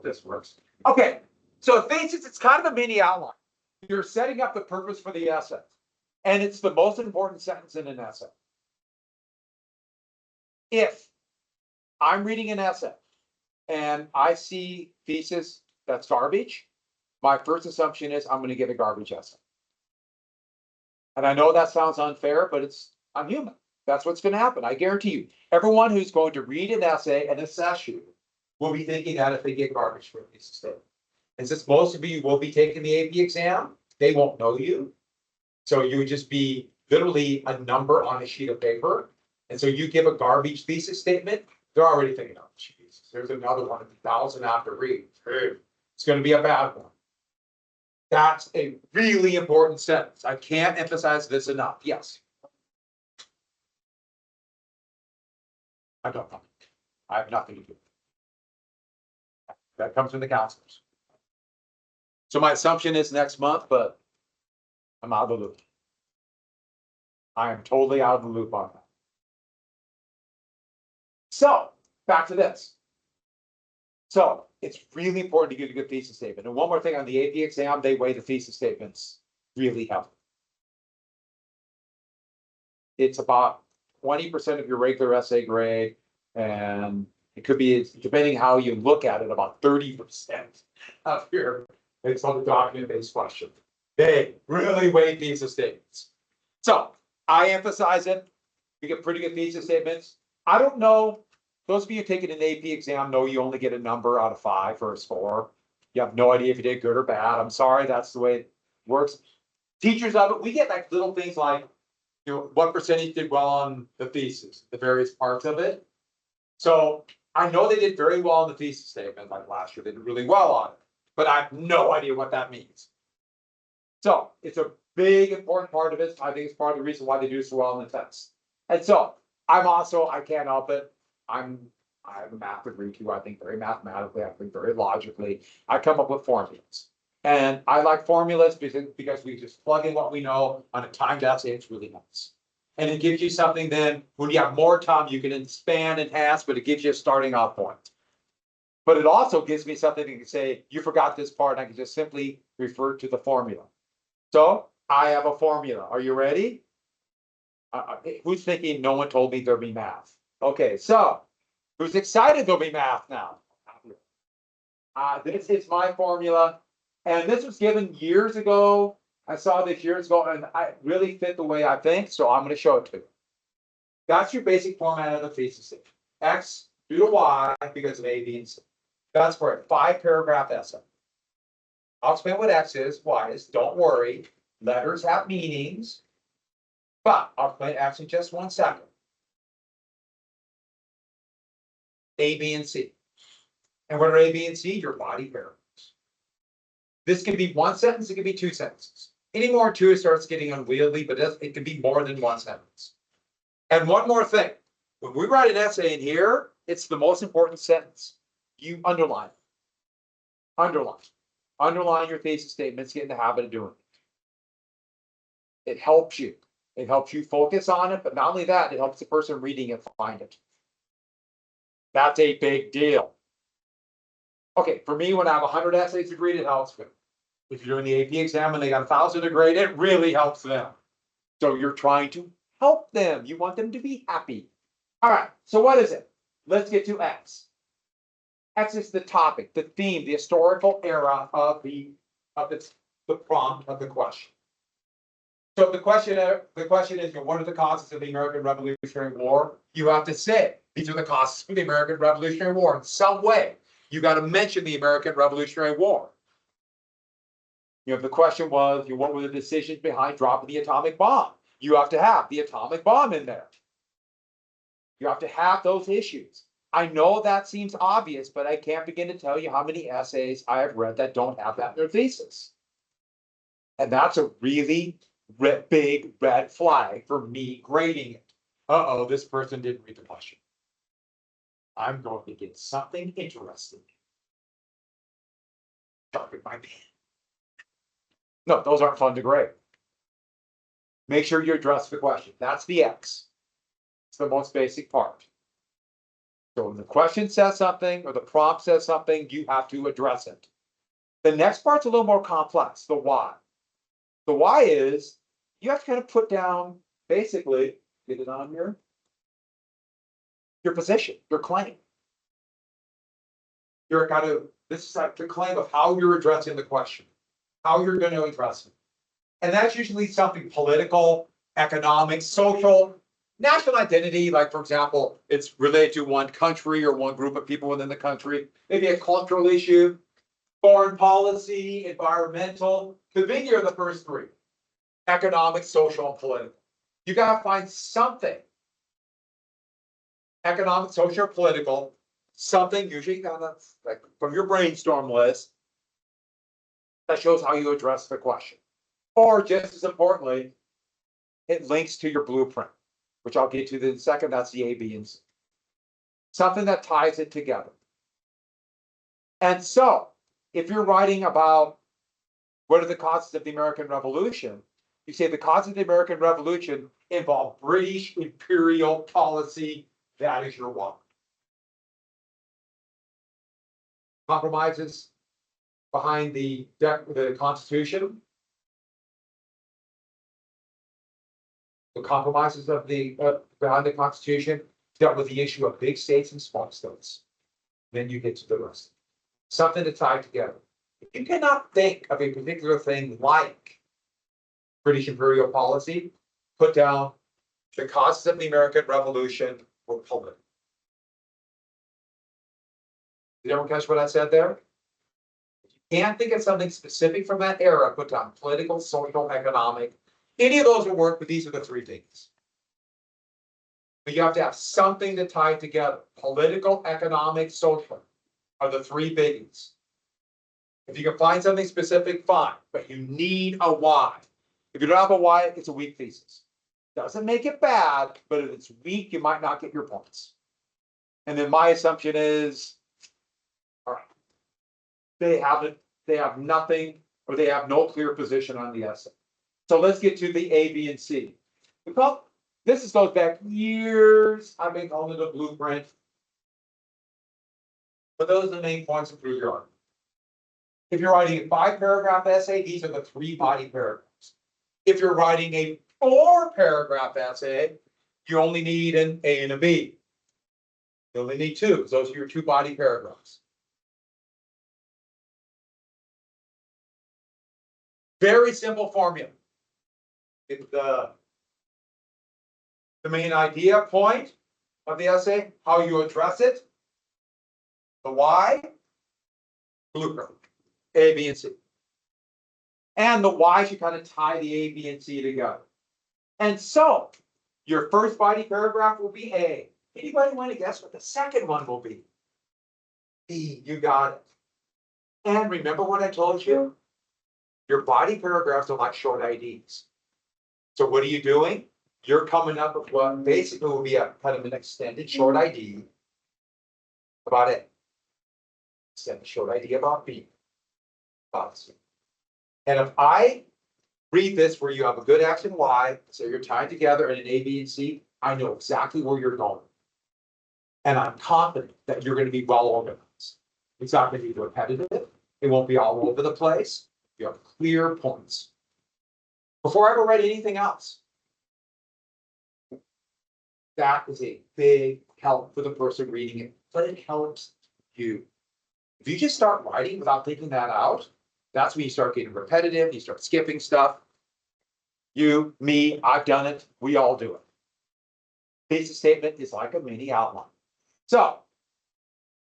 this works. Okay, so thesis, it's kind of a mini outline. You're setting up the purpose for the essay, and it's the most important sentence in an essay. If I'm reading an essay and I see thesis that's garbage, my first assumption is I'm going to give a garbage essay. And I know that sounds unfair, but I'm human. That's what's going to happen. I guarantee you, everyone who's going to read an essay and assess you will be thinking that if they get garbage for a thesis statement. And since most of you will be taking the AP exam, they won't know you. So you would just be literally a number on a sheet of paper. And so you give a garbage thesis statement, they're already thinking, oh, Jesus, there's another 1,000 after read. It's going to be a bad one. That's a really important sentence. I can't emphasize this enough. Yes. I don't know. I have nothing to do with it. That comes from the counselors. So my assumption is next month, but I'm out of the loop. I am totally out of the loop on that. So back to this. So it's really important to get a good thesis statement. And one more thing on the AP exam, they weigh the thesis statements really heavily. It's about 20% of your regular essay grade, and it could be, depending how you look at it, about 30% of your, it's on the document-based question. They really weigh thesis statements. So I emphasize it. You get pretty good thesis statements. I don't know. Those of you taking an AP exam know you only get a number out of 5 or a score. You have no idea if you did good or bad. I'm sorry, that's the way it works. Teachers of it, we get like little things like, what percentage did well on the thesis, the various parts of it. So I know they did very well on the thesis statement, like last year, they did really well on it, but I have no idea what that means. So it's a big, important part of it. I think it's part of the reason why they do so well in the test. And so I can't help it. I have a math degree too. I think very mathematically, I think very logically. I come up with formulas. And I like formulas because we just plug in what we know on a timed essay. It's really nice. And it gives you something then, when you have more time, you can expand, enhance, but it gives you a starting off point. But it also gives me something you can say, you forgot this part, and I can just simply refer to the formula. So I have a formula. Are you ready? Who's thinking no one told me there'd be math? Okay, so who's excited there'll be math now? This is my formula, and this was given years ago. I saw this years ago, and I really fit the way I think, so I'm going to show it to you. That's your basic format of the thesis statement. X due to Y because of A, B, and C. That's for a 5-paragraph essay. I'll explain what X is, Y is. Don't worry, letters have meanings, but I'll explain X in just 1 second. A, B, and C. And what are A, B, and C? Your body paragraphs. This can be 1 sentence, it can be 2 sentences. Any more than 2, it starts getting unwieldy, but it can be more than 1 sentence. And one more thing, when we write an essay in here, it's the most important sentence. You underline it. Underline your thesis statements, get in the habit of doing it. It helps you. It helps you focus on it, but not only that, it helps the person reading it find it. That's a big deal. Okay, for me, when I have 100 essays to grade, it helps me. If you're doing the AP exam and they got 1,000 to grade, it really helps them. So you're trying to help them. You want them to be happy. All right, so what is it? Let's get to X. X is the topic, the theme, the historical era of the prompt of the question. So the question is, what are the causes of the American Revolutionary War? You have to say, these are the causes of the American Revolutionary War in some way. You got to mention the American Revolutionary War. The question was, what were the decisions behind dropping the atomic bomb? You have to have the atomic bomb in there. You have to have those issues. I know that seems obvious, but I can't begin to tell you how many essays I have read that don't have that in their thesis. And that's a really big red flag for me grading it. Uh-oh, this person didn't read the question. I'm going to get something interesting. Sharpen my pen. No, those aren't fun to grade. Make sure you address the question. That's the X. It's the most basic part. So when the question says something or the prompt says something, you have to address it. The next part's a little more complex, the why. The why is you have to kind of put down, basically, get it on your position, your claim. You're kind of, this is like the claim of how you're addressing the question, how you're going to address it. And that's usually something political, economic, social, national identity. Like, for example, it's related to one country or one group of people within the country, maybe a cultural issue, foreign policy, environmental. The big are the first three: economic, social, and political. You got to find something, economic, social, political, something usually that's like from your brainstorm list that shows how you address the question. Or just as importantly, it links to your blueprint, which I'll get to in a second. That's the A, B, and C. Something that ties it together. And so, if you're writing about what are the causes of the American Revolution, you say the causes of the American Revolution involve British imperial policy. That is your one. Compromises behind the Constitution. The compromises of the behind the Constitution dealt with the issue of big states and small states. Then you get to the rest. Something to tie together. If you cannot think of a particular thing like British imperial policy, put down the causes of the American Revolution were political. Did everyone catch what I said there? If you can't think of something specific from that era, put down political, social, economic. Any of those will work, but these are the three things. But you have to have something to tie together. Political, economic, social are the three biggies. If you can find something specific, fine, but you need a why. If you don't have a why, it's a weak thesis. Doesn't make it bad, but if it's weak, you might not get your points. And then my assumption is, all right, they have nothing, or they have no clear position on the essay. So let's get to the A, B, and C. This goes back years. I've been calling it a blueprint. But those are the main points to prove your argument. If you're writing a 5-paragraph essay, these are the 3 body paragraphs. If you're writing a 4-paragraph essay, you only need an A and a B. You only need 2, because those are your 2 body paragraphs. Very simple formula. It's the main idea point of the essay, how you address it, the why, blueprint, A, B, and C. And the why should kind of tie the A, B, and C together. And so your first body paragraph will be A. Anybody want to guess what the second one will be? B. You got it. And remember what I told you? Your body paragraphs are like short IDs. So what are you doing? You're coming up with what basically will be a kind of an extended short ID about A. Extended short ID about B. About C. And if I read this where you have a good X and Y, so you're tied together in an A, B, and C, I know exactly where you're going. And I'm confident that you're going to be well organized. It's not going to be repetitive. It won't be all over the place. You have clear points. Before I ever read anything else, that is a big help for the person reading it, but it helps you. If you just start writing without thinking that out, that's when you start getting repetitive, you start skipping stuff. You, me, I've done it, we all do it. Thesis statement is like a mini outline. So,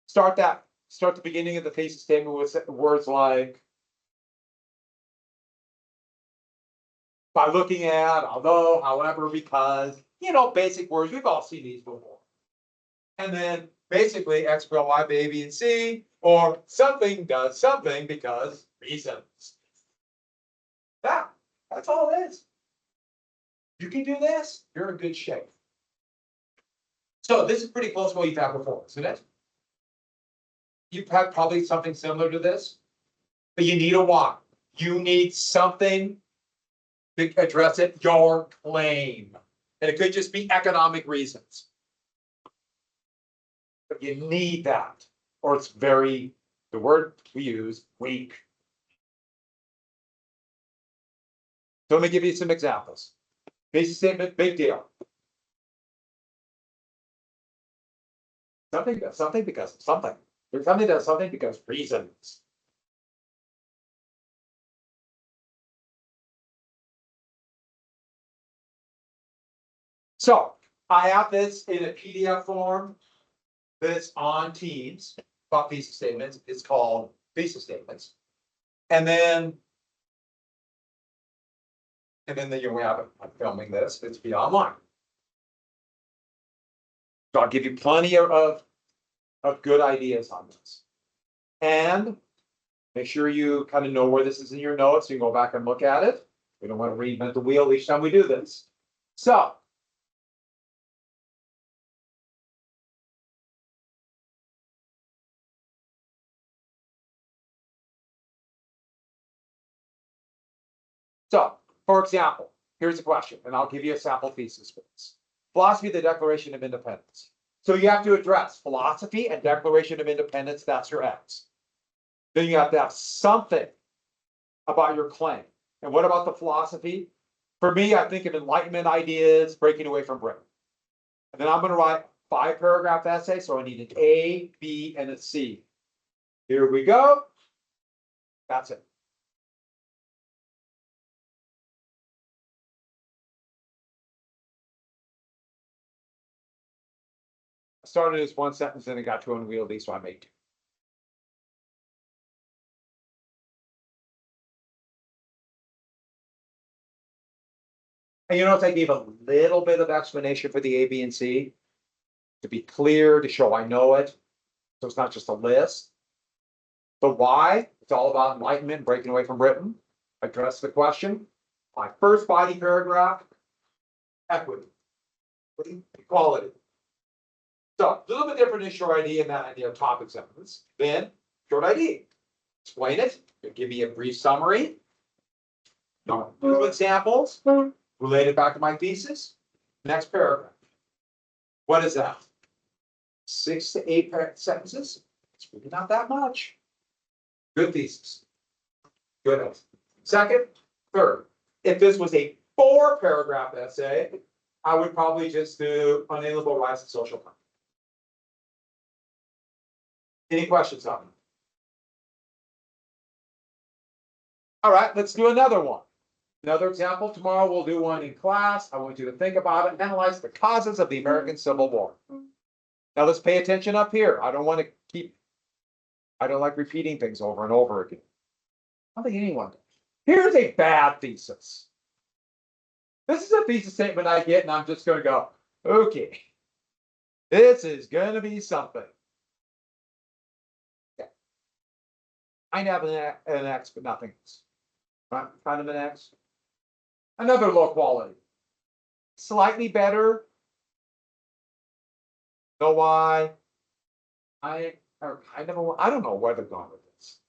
start the beginning of the thesis statement with words like, by looking at, although, however, because, basic words, we've all seen these before. And then basically X, Y, B, A, B, and C, or something does something because reasons. That's all it is. You can do this, you're in good shape. So this is pretty close to what you've had before, isn't it? You've had probably something similar to this, but you need a why. You need something to address it, your claim. And it could just be economic reasons. But you need that, or it's very, the word we use, weak. So let me give you some examples. Thesis statement, big deal. Something does something because of something. Something does something because reasons. So I have this in a PDF form that's on Teams about thesis statements. It's called thesis statements. And then we have it. I'm filming this. It's be online. So I'll give you plenty of good ideas on this. And make sure you kind of know where this is in your notes. So you can go back and look at it. We don't want to reinvent the wheel each time we do this. So for example, here's a question, and I'll give you a sample thesis for this. Philosophy of the Declaration of Independence. So you have to address philosophy and Declaration of Independence. That's your X. Then you have to have something about your claim. And what about the philosophy? For me, I think of Enlightenment ideas, breaking away from Britain. And then I'm going to write 5-paragraph essay. So I need an A, B, and a C. Here we go. That's it. I started as one sentence and it got too unwieldy, so I made 2. And you notice I gave a little bit of explanation for the A, B, and C to be clear, to show I know it. So it's not just a list. The why, it's all about Enlightenment, breaking away from Britain. Address the question. My first body paragraph, equity, equality. So a little bit different in short ID and that idea of topic sentence. Then short ID. Explain it. Give me a brief summary. Two examples related back to my thesis. Next paragraph. What is that? 6 to 8 sentences. It's really not that much. Good thesis. Good. Second, third. If this was a 4-paragraph essay, I would probably just do unalienable rights and social plan. Any questions on it? All right, let's do another one. Another example. Tomorrow we'll do one in class. I want you to think about it, analyze the causes of the American Civil War. Now let's pay attention up here. I don't like repeating things over and over again. I don't think anyone does. Here's a bad thesis. This is a thesis statement I get, and I'm just going to go, okay, this is going to be something. Yeah. I have an X, but nothing else. Right? Kind of an X. Another low quality. Slightly better. Know why? I don't know where they're going with this.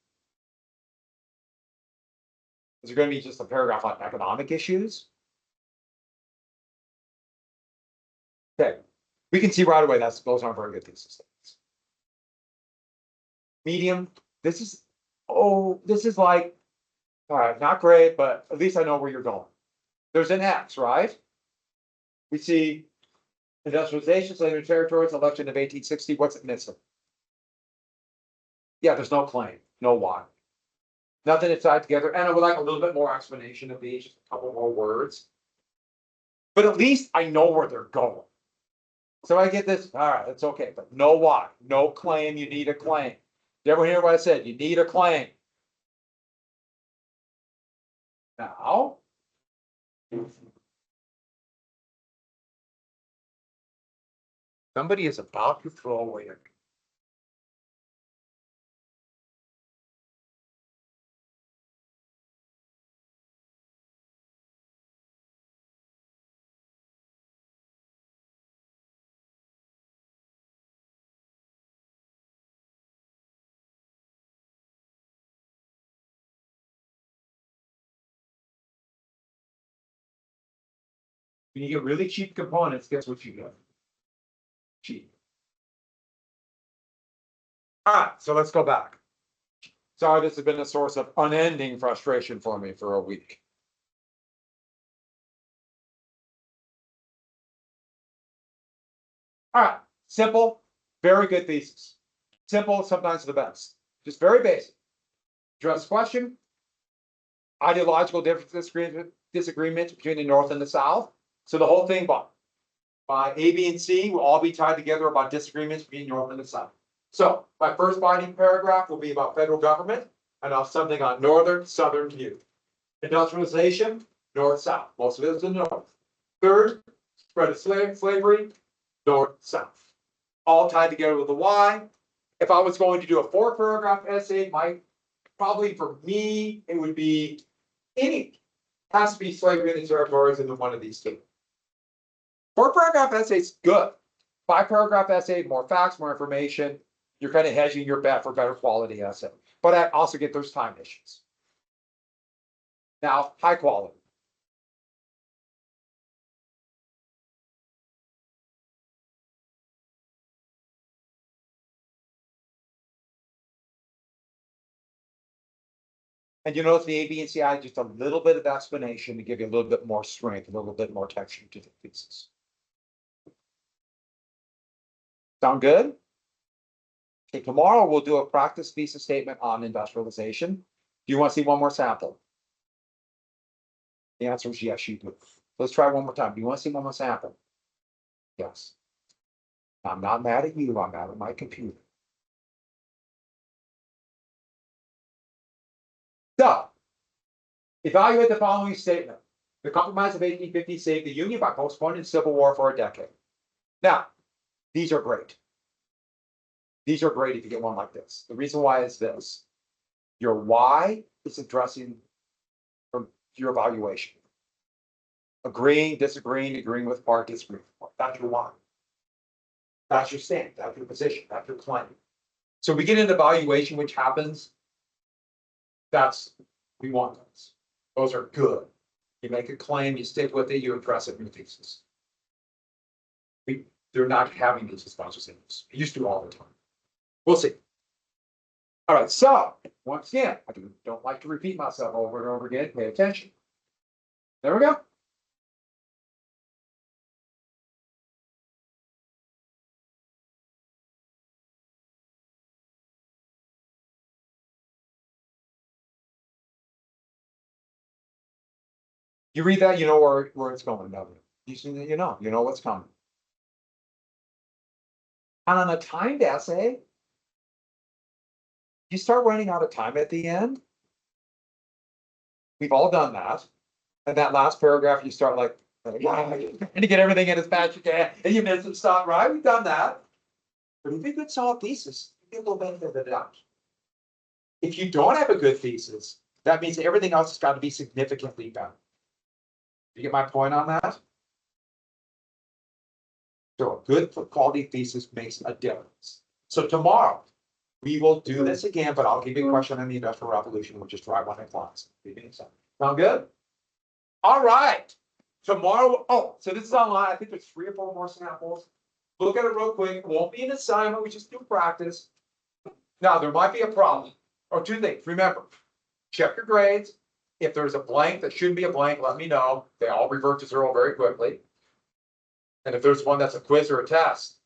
Is there going to be just a paragraph on economic issues? Okay, we can see right away those aren't very good thesis statements. Medium. This is like, all right, not great, but at least I know where you're going. There's an X, right? We see industrialization, slavery territories, election of 1860. What's it missing? Yeah, there's no claim, no why. Nothing is tied together. And I would like a little bit more explanation of these, just a couple more words. But at least I know where they're going. So I get this, all right, it's okay, but no why, no claim, you need a claim. You ever hear what I said? You need a claim. Now, somebody is about to throw away a. When you get really cheap components, guess what you get? Cheap. All right, so let's go back. Sorry, this has been a source of unending frustration for me for a week. All right, simple, very good thesis. Simple, sometimes the best. Just very basic. Address question. Ideological disagreement between the North and the South. So the whole thing by A, B, and C will all be tied together about disagreements between North and the South. So my first binding paragraph will be about federal government, and I'll have something on Northern, Southern view. Industrialization, North, South. Most of it is in the North. Third, spread of slavery, North, South. All tied together with the Y. If I was going to do a 4-paragraph essay, probably for me, it would be has to be slavery in the territories in one of these two. 4-paragraph essay is good. 5-paragraph essay, more facts, more information. You're kind of hedging your bet for better quality essay. But I also get those time issues. Now, high quality. And you notice the A, B, and C, I just a little bit of explanation to give you a little bit more strength, a little bit more texture to the thesis. Sound good? Okay, tomorrow we'll do a practice thesis statement on industrialization. Do you want to see one more sample? The answer is yes, you do. Let's try one more time. Do you want to see one more sample? Yes. I'm not mad at you, I'm mad at my computer. So, evaluate the following statement. The Compromise of 1850 saved the Union by postponing the Civil War for a decade. Now, these are great. These are great if you get one like this. The reason why is this. Your why is addressing from your evaluation. Agreeing, disagreeing, agreeing with part, disagreeing with part. That's your why. That's your stand, that's your position, that's your claim. So we get into evaluation, which happens. We want those. Those are good. You make a claim, you stick with it, you address it in your thesis. They're not having these as much as they used to all the time. We'll see. All right, so once again, I don't like to repeat myself over and over again. Pay attention. There we go. You read that, you know where it's going. You see that, you know what's coming. And on a timed essay, you start running out of time at the end. We've all done that. And that last paragraph, you start like, and to get everything in as fast as you can, and you miss some stuff, right? We've done that. But if you have a good solid thesis, you get a little benefit of the doubt. If you don't have a good thesis, that means everything else has got to be significantly better. You get my point on that? So a good quality thesis makes a difference. So tomorrow, we will do this again, but I'll give you a question on the Industrial Revolution, which is try one in class. Sound good? All right. Tomorrow, so this is online. I think there's 3 or 4 more samples. Look at it real quick. It won't be an assignment. We just do practice. Now, there might be a problem. Or 2 things. Remember, check your grades. If there's a blank that shouldn't be a blank, let me know. They all revert to 0 very quickly. And if there's one that's a quiz or a test,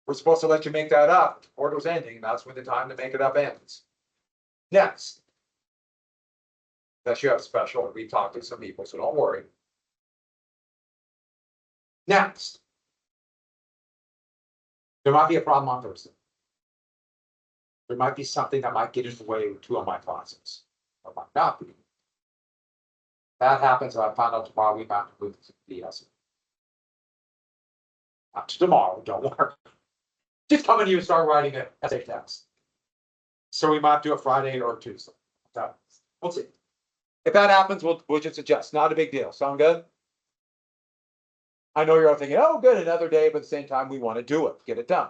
we're supposed to let you make that up. The quarter's ending. That's when the time to make it up ends. Next. Unless you have special, we talked to some people, so don't worry. Next. There might be a problem on Thursday. There might be something that might get in the way of 2 of my classes. Or might not be. That happens, I found out tomorrow we might move the essay. Not to tomorrow, don't worry. Just come in here and start writing an essay text. So we might do it Friday or Tuesday. Okay. We'll see. If that happens, we'll just adjust. Not a big deal. Sound good? I know you're all thinking, oh, good, another day, but at the same time, we want to do it, get it done.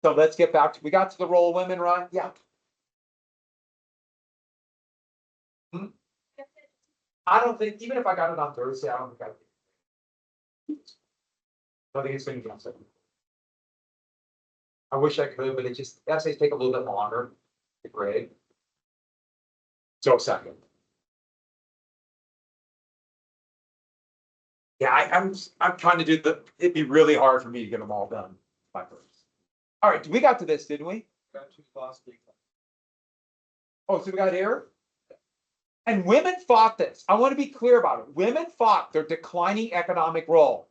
So let's get back to, we got to the role of women, right? Yeah. I don't think, even if I got it on Thursday, I don't think I think it's going to be on Sunday. I wish I could, but essays take a little bit longer to grade. So second. Yeah, I'm trying to do it'd be really hard for me to get them all done by first. All right, we got to this, didn't we? Got two last week. Oh, so we got here? And women fought this. I want to be clear about it. Women fought their declining economic role.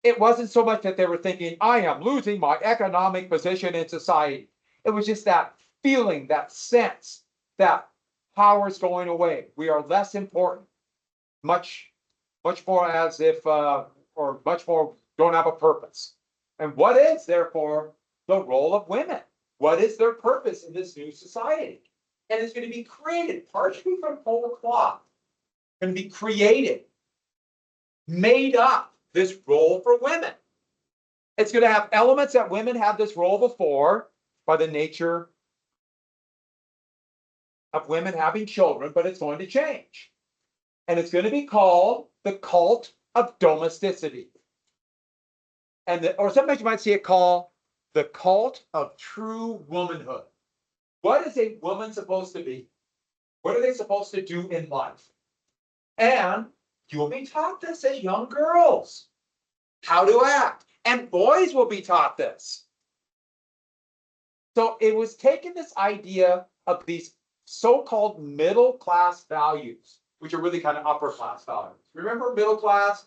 It wasn't so much that they were thinking, I am losing my economic position in society. It was just that feeling, that sense that power is going away. We are less important, much more as if, or much more don't have a purpose. And what is, therefore, the role of women? What is their purpose in this new society? And it's going to be created partially from whole cloth. Going to be created, made up, this role for women. It's going to have elements that women had this role before by the nature of women having children, but it's going to change. And it's going to be called the cult of domesticity. Or sometimes you might see it called the cult of true womanhood. What is a woman supposed to be? What are they supposed to do in life? And you will be taught this as young girls, how to act. And boys will be taught this. So it was taking this idea of these so-called middle class values, which are really kind of upper class values. Remember middle class?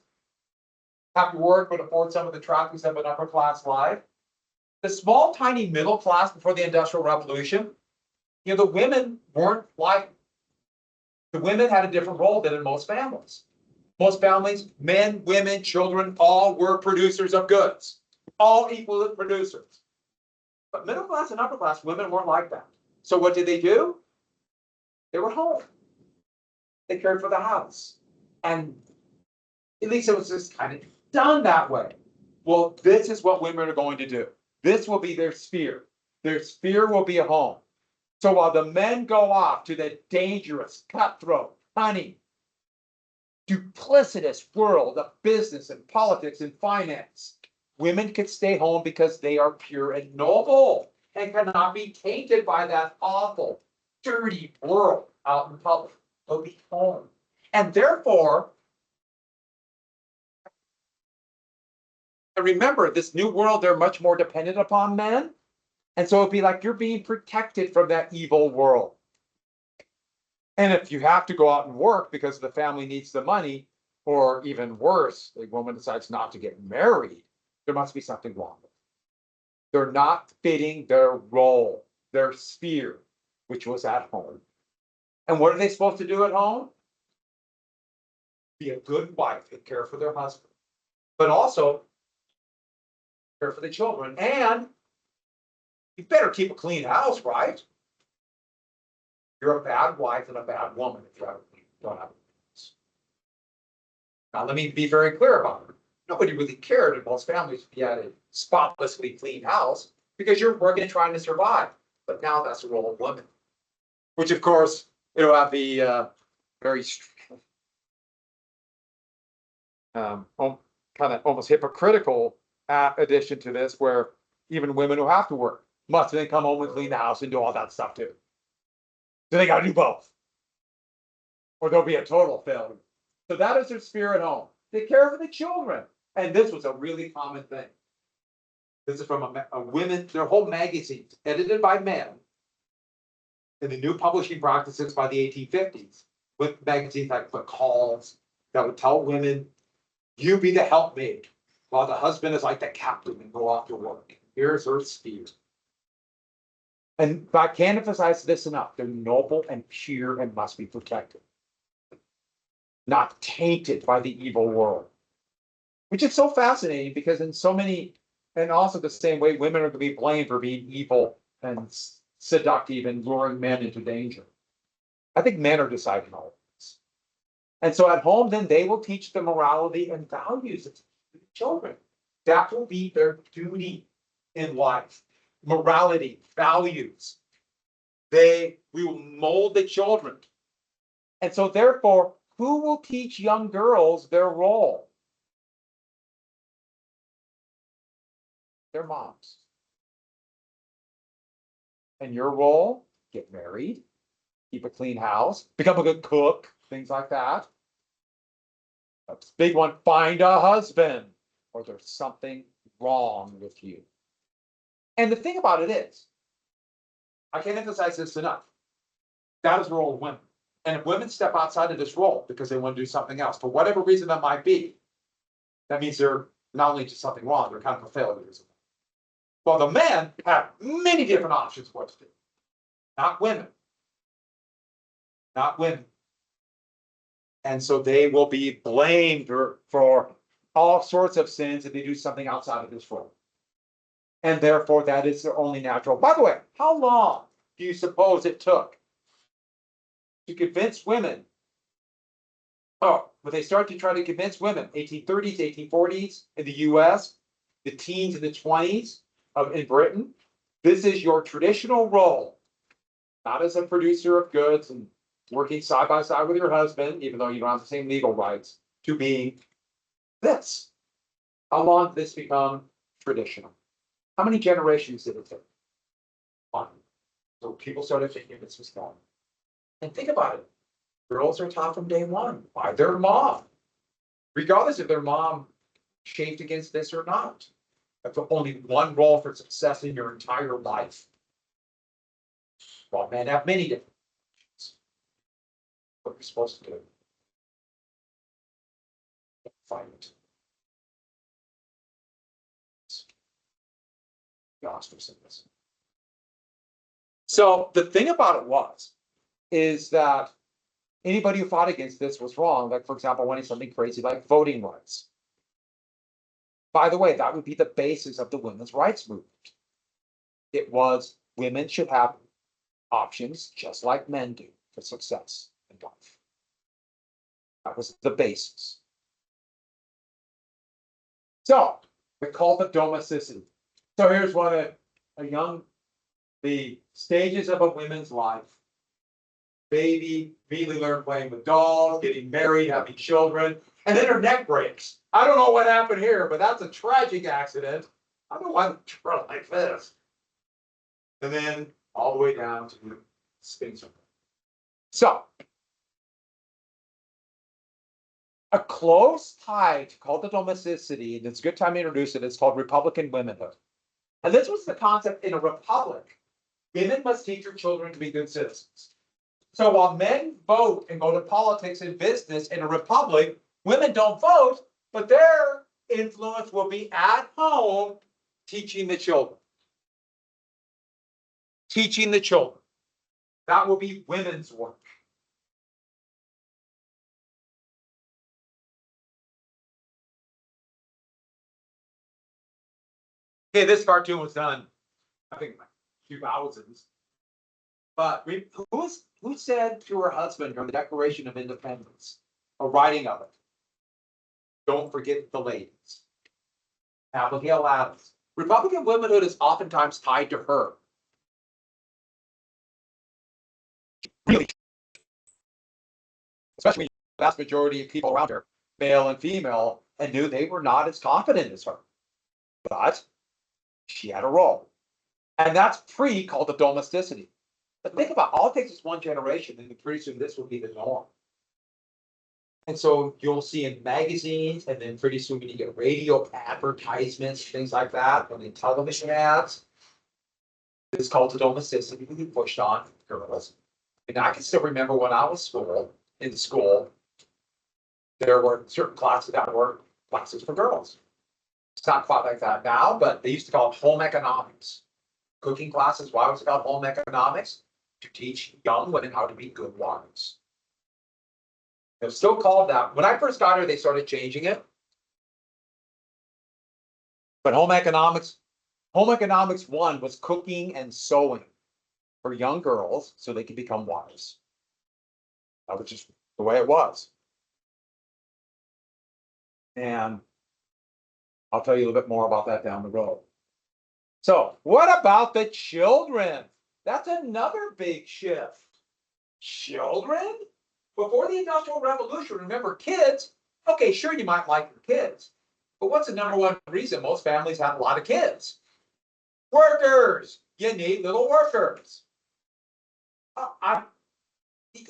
Have to work but afford some of the traffics of an upper class life. The small, tiny middle class before the Industrial Revolution, the women weren't like, the women had a different role than in most families. Most families, men, women, children, all were producers of goods, all equal producers. But middle class and upper class women weren't like that. So what did they do? They were home. They cared for the house. And at least it was just kind of done that way. Well, this is what women are going to do. This will be their sphere. Their sphere will be a home. So while the men go off to the dangerous, cutthroat, cunning, duplicitous world of business and politics and finance, women can stay home because they are pure and noble and cannot be tainted by that awful, dirty world out in public. They'll be home. And therefore, and remember, this new world, they're much more dependent upon men. And so it'd be like you're being protected from that evil world. And if you have to go out and work because the family needs the money, or even worse, the woman decides not to get married, there must be something wrong with it. They're not fitting their role, their sphere, which was at home. And what are they supposed to do at home? Be a good wife and care for their husband, but also care for the children. And you better keep a clean house, right? You're a bad wife and a bad woman if you don't have a house. Now, let me be very clear about it. Nobody really cared in most families if you had a spotlessly clean house because you're working and trying to survive. But now that's the role of women, which of course, it'll have the very kind of almost hypocritical addition to this, where even women who have to work must then come home and clean the house and do all that stuff too. So they got to do both, or there'll be a total failure. So that is their sphere at home. They care for the children, and this was a really common thing. This is from a women, their whole magazine, edited by men, in the new publishing practices by the 1850s, with magazines like the Calls that would tell women, you be the helpmate, while the husband is like the captain and go off to work. Here's her sphere. And I can't emphasize this enough. They're noble and pure and must be protected, not tainted by the evil world, which is so fascinating because in so many, and also the same way, women are going to be blamed for being evil and seductive and luring men into danger. I think men are deciding all of this. And so at home, then they will teach the morality and values of the children. That will be their duty in life. Morality, values. We will mold the children. And so therefore, who will teach young girls their role? Their moms. And your role, get married, keep a clean house, become a good cook, things like that. A big one, find a husband, or there's something wrong with you. And the thing about it is, I can't emphasize this enough. That is the role of women. And if women step outside of this role because they want to do something else, for whatever reason that might be, that means they're not only just something wrong, they're kind of a failure. Well, the men have many different options what to do. Not women. Not women. And so they will be blamed for all sorts of sins if they do something outside of this role. And therefore, that is their only natural. By the way, how long do you suppose it took to convince women? Oh, when they start to try to convince women, 1830s, 1840s in the US, the teens and the 20s in Britain, this is your traditional role, not as a producer of goods and working side by side with your husband, even though you don't have the same legal rights, to being this. How long did this become traditional? How many generations did it take? One. So people started thinking this was normal. And think about it. Girls are taught from day one by their mom, regardless if their mom chafed against this or not. That's only one role for success in your entire life. Well, men have many different options. What you're supposed to do. Find it. So the thing about it is that anybody who fought against this was wrong. Like, for example, wanting something crazy like voting rights. By the way, that would be the basis of the women's rights movement. It was women should have options just like men do for success in life. That was the basis. So we call it domesticity. So here's one of the stages of a woman's life. Baby, immediately learn playing with dolls, getting married, having children, and then her neck breaks. I don't know what happened here, but that's a tragic accident. I don't want to run like this. And then all the way down to spin circle. So, a close tie to cult of domesticity, and it's a good time to introduce it, it's called Republican womanhood. And this was the concept in a republic. Women must teach their children to be good citizens. So while men vote and go to politics and business in a republic, women don't vote, but their influence will be at home teaching the children. Teaching the children. That will be women's work. Okay, this cartoon was done, I think, in the 2000s. But who said to her husband during the Declaration of Independence, a writing of it, don't forget the ladies? Abigail Adams. Republican womanhood is oftentimes tied to her. Really, especially the vast majority of people around her, male and female, and knew they were not as confident as her. But she had a role. And that's pre-called of domesticity. But think about all it takes is one generation, and pretty soon this will be the norm. And so you'll see in magazines, and then pretty soon when you get radio advertisements, things like that, and then television ads, this cult of domesticity will be pushed on girls. And I can still remember when I was in school, there were certain classes that were classes for girls. It's not quite like that now, but they used to call it home economics. Cooking classes, why was it called home economics? To teach young women how to be good wives. It's still called that. When I first got here, they started changing it. But home economics 1 was cooking and sewing for young girls so they could become wives. That was just the way it was. And I'll tell you a little bit more about that down the road. So what about the children? That's another big shift. Children? Before the Industrial Revolution, remember, kids, okay, sure, you might like your kids, but what's the number one reason most families have a lot of kids? Workers. You need little workers.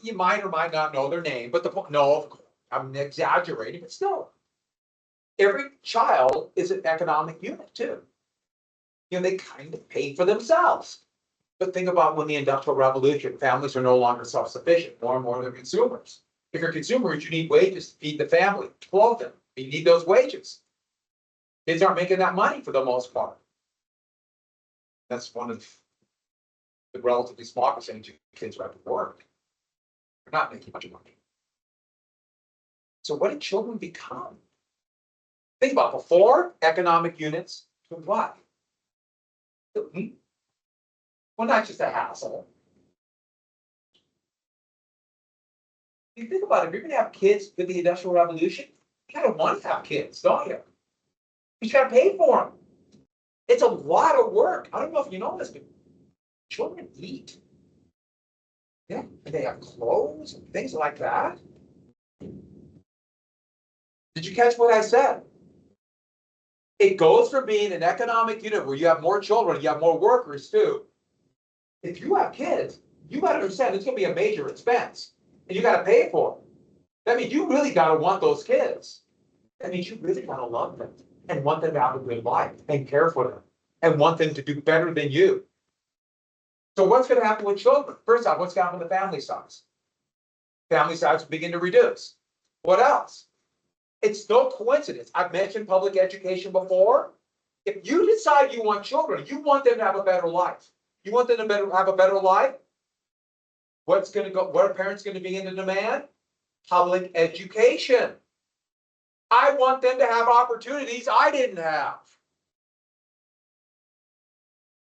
You might or might not know their name, but no, I'm exaggerating, but still, every child is an economic unit too. They kind of pay for themselves. But think about when the Industrial Revolution, families are no longer self-sufficient. More and more they're consumers. If you're consumers, you need wages to feed the family, to clothe them. You need those wages. Kids aren't making that money for the most part. That's one of the relatively small percentage of kids who have to work. They're not making much money. So what did children become? Think about before economic units to what? Well, not just a hassle. You think about it, if you're gonna have kids with the Industrial Revolution, you gotta want to have kids, don't you? You gotta pay for them. It's a lot of work. I don't know if you know this, but children eat. Yeah, and they have clothes and things like that. Did you catch what I said? It goes from being an economic unit where you have more children, you have more workers too. If you have kids, you gotta understand it's gonna be a major expense, and you gotta pay for them. That means you really gotta want those kids. That means you really gotta love them and want them to have a good life and care for them and want them to do better than you. So what's gonna happen with children? First off, what's gonna happen with the family size? Family size will begin to reduce. What else? It's no coincidence. I've mentioned public education before. If you decide you want children, you want them to have a better life. You want them to have a better life? What are parents going to be in demand? Public education. I want them to have opportunities I didn't have.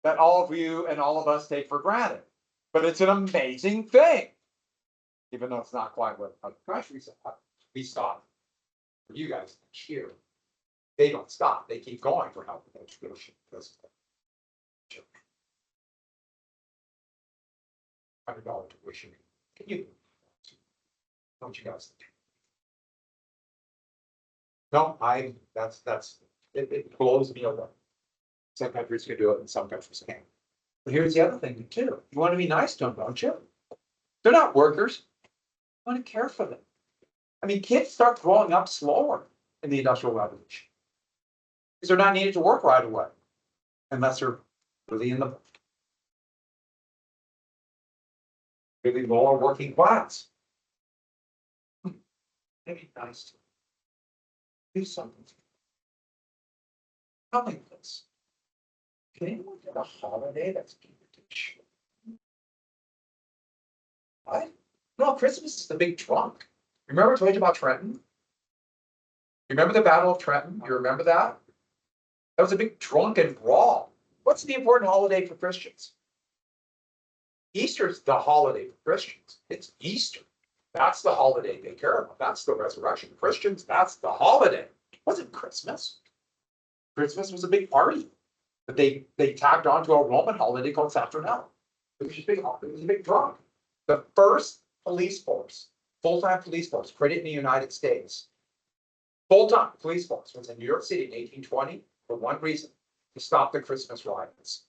That all of you and all of us take for granted. But it's an amazing thing. Even though it's not quite what other countries have. We stop. For you guys to cheer. They don't stop. They keep going for health and education. $100 tuition. Can you? Don't you guys think? No, it blows me away. Some countries can do it and some countries can't. But here's the other thing too. You want to be nice to them, don't you? They're not workers. You want to care for them. I mean, kids start growing up slower in the Industrial Revolution. Because they're not needed to work right away. Unless they're really in the really lower working class. Maybe nice to do something. Tell me this. Can anyone get a holiday that's given to children? What? No, Christmas is the big trunk. Remember I told you about Trenton? You remember the Battle of Trenton? You remember that? That was a big drunken brawl. What's the important holiday for Christians? Easter's the holiday for Christians. It's Easter. That's the holiday they care about. That's the resurrection. Christians, that's the holiday. It wasn't Christmas. Christmas was a big party. But they tagged on to a Roman holiday called Saturnalia. It was just big holiday. It was a big drunk. The first police force, full-time police force, created in the United States. Full-time police force was in New York City in 1820 for one reason, to stop the Christmas riots.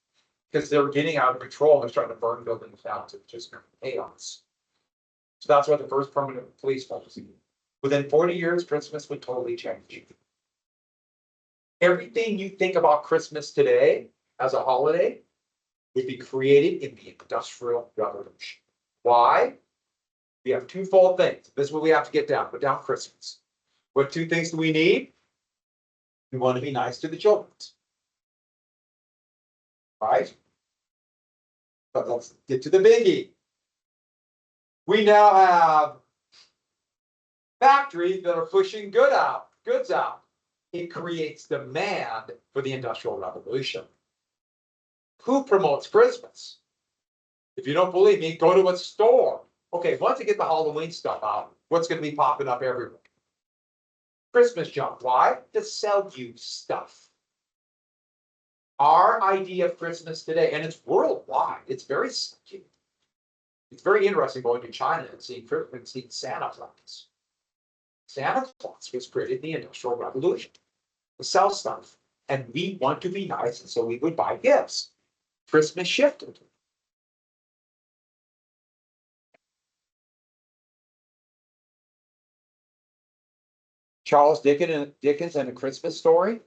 Because they were getting out of control and they're starting to burn buildings down to just chaos. So that's why the first permanent police force. Within 40 years, Christmas would totally change. Everything you think about Christmas today as a holiday would be created in the Industrial Revolution. Why? We have twofold things. This is what we have to get down. Put down Christmas. What two things do we need? We want to be nice to the children. Right? But let's get to the biggie. We now have factories that are pushing goods out. It creates demand for the Industrial Revolution. Who promotes Christmas? If you don't believe me, go to a store. Okay, once you get the Halloween stuff out, what's going to be popping up everywhere? Christmas junk. Why? To sell you stuff. Our idea of Christmas today, and it's worldwide, it's very interesting going to China and seeing Santa Claus. Santa Claus was created in the Industrial Revolution to sell stuff. And we want to be nice, and so we would buy gifts. Christmas shifted. Charles Dickens and A Christmas Story,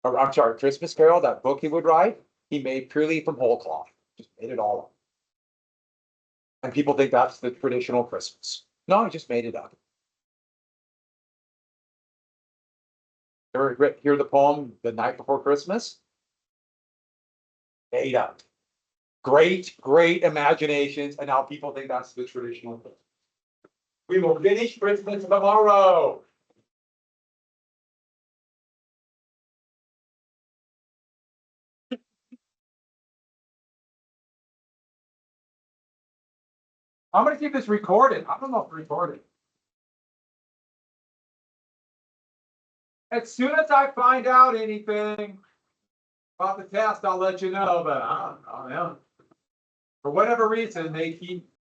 or I'm sorry, Christmas Carol, that book he would write, he made purely from whole cloth. Just made it all up. And people think that's the traditional Christmas. No, he just made it up. Ever hear the poem The Night Before Christmas? Made up. Great, great imaginations, and now people think that's the traditional Christmas. We will finish Christmas tomorrow. I'm gonna keep this recorded. I don't know if it's recorded. As soon as I find out anything about the test, I'll let you know, but I don't know. For whatever reason, they keep